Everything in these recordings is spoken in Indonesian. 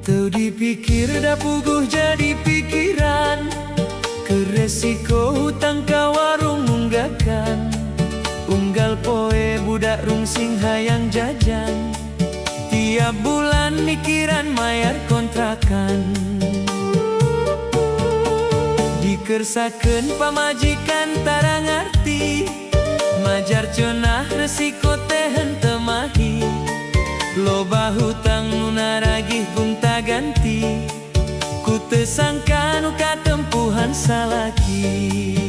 Teu dipikir da puguh jadi pikiran, keresiko hutang ka warung munggakan. Unggal poe budak rungsing hayang jajan, tiap bulan mikiran mayar kontrakan. Dikersakeun pamajikan tara ngarti, majar cenah resiko teh henteu mahi. Loba hutang nu naragih gunta ganti, ku teu sangka nu katempuhan salaki.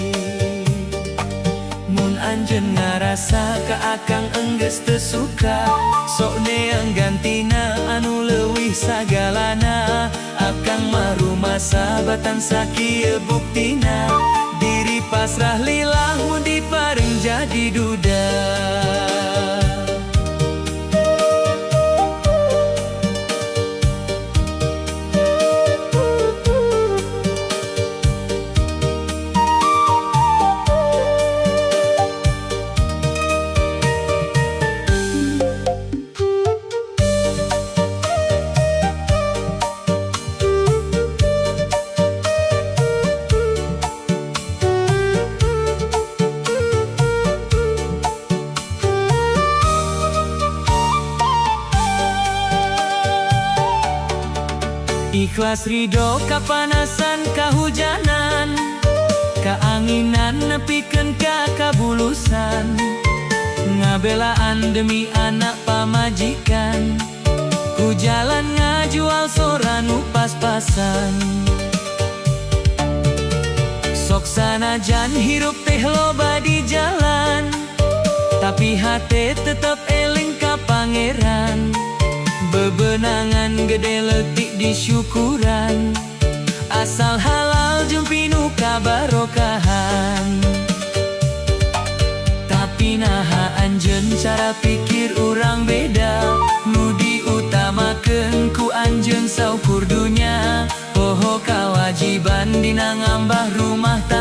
Mun anjeun ngarasa ka akang enggeus teu suka, sok neang gantina anu leuwih sagalana. Akang mah rumasa batan sakieu buktina, diri pasrah lillah mun diparing jadi duda. Ikhlas ridho kapanasan kahujanan, kaanginan nepikeun ka kabulusan. Ngabelaan demi anak pamajikan, ku jalan ngajual sora nu pas-pasan. Sok sanajan hirup teh loba di jalan, tapi hate tetep eling ka pangeran. Bebenangan gede letik di syukuran, asal halal jeung pinu kabarokahan. Tapi naha anjeun cara pikir urang beda, nu diutamakeun ku anjeun saukur dunya. Poho kawajiban dina ngambah rumah tangga.